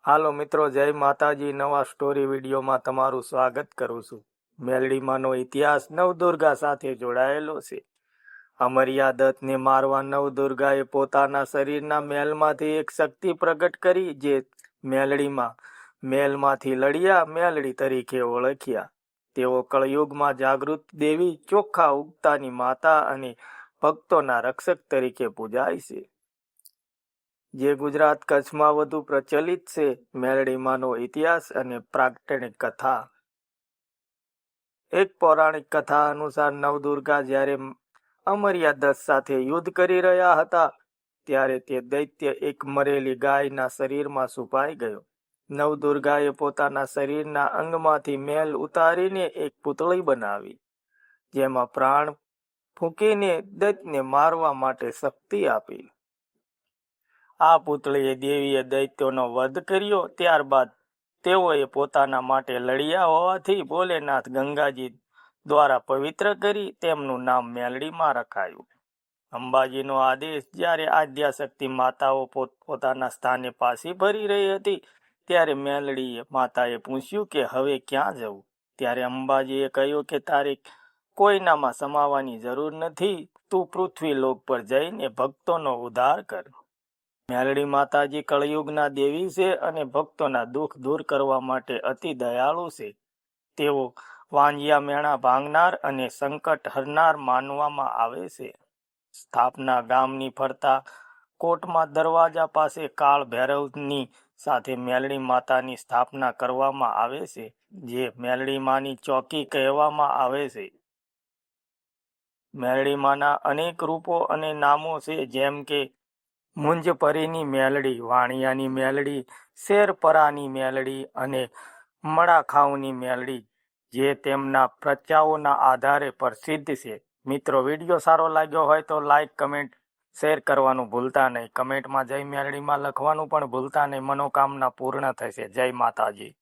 હાલો મિત્રો, જય માતાજી. નવા સ્ટોરી વિડીયોમાં તમારું સ્વાગત કરું છું. મેલડીમાંનો ઇતિહાસ નવદુર્ગા સાથે જોડાયેલો છે. અમર્યા દત્તને મારવા નવદુર્ગાએ પોતાના શરીરના મેલમાંથી એક શક્તિ પ્રગટ કરી, જે મેલમાંથી લડિયા મેલડી તરીકે ઓળખ્યા. તેઓ કળયુગમાં જાગૃત દેવી, ચોખ્ખા ઉગતાની માતા અને ભક્તોના રક્ષક તરીકે પૂજાય છે. જે ગુજરાત કચ્છમાં વધુ પ્રચલિત છે. મેલડીમાંનો ઇતિહાસ અને પ્રાગટ્યનિક કથા. એક પૌરાણિક કથા અનુસાર નવદુર્ગા જ્યારે અમર્યા દત્ત સાથે યુદ્ધ કરી રહ્યા હતા, ત્યારે તે દૈત્ય એક મરેલી ગાયના શરીરમાં છુપાઈ ગયો. નવદુર્ગાએ પોતાના શરીરના અંગમાંથી મેલ ઉતારીને એક પૂતળી બનાવી, જેમાં પ્રાણ ફૂંકીને દૈત્યને મારવા માટે શક્તિ આપી. આ પૂતળીએ દેવીએ દૈત્યોનો વધ કર્યો. ત્યારબાદ તેઓએ પોતાના માટે લડ્યા હોવાથી ભોલેનાથ ગંગાજી દ્વારા પવિત્ર કરી તેમનું નામ મેલડીમાં રખાયું. અંબાજીનો આદેશ. જ્યારે આદ્યાશક્તિ માતાઓ પોતાના સ્થાને પાછી ફરી રહી હતી, ત્યારે મેલડી માતાએ પૂછ્યું કે હવે ક્યાં જવું. ત્યારે અંબાજીએ કહ્યું કે તારે કોઈનામાં સમાવાની જરૂર નથી, તું પૃથ્વી લોક પર જઈને ભક્તોનો ઉદ્ધાર કર. મેલડી માતાજી કળયુગના દેવી છે અને ભક્તોના દુઃખ દૂર કરવા માટે અતિ દયાળુ છે. તેઓ વાંજિયા મેણા ભાંગનાર અને સંકટ હરનાર માનવામાં આવે છે. સ્થાપના ગામની ફરતા કોટમાં દરવાજા પાસે કાળ ભૈરવની સાથે મેલડી માતાની સ્થાપના કરવામાં આવે છે, જે મેલડી માની ચોકી કહેવામાં આવે છે. મેલડી માના અનેક રૂપો અને નામો છે, જેમ કે મુંજપરીની મેલડી, વાણિયાની મેલડી, શેરપરાની મેલડી અને મળાખાઉની મેલડી, જે તેમના પ્રચાઓના આધારે પ્રસિદ્ધ છે. મિત્રો, વિડીયો સારો લાગ્યો હોય તો લાઈક, કમેન્ટ, શેર કરવાનું ભૂલતા નહીં. કમેન્ટમાં જય મેલડીમાં લખવાનું પણ ભૂલતા નહીં. મનોકામના પૂર્ણ થશે. જય માતાજી.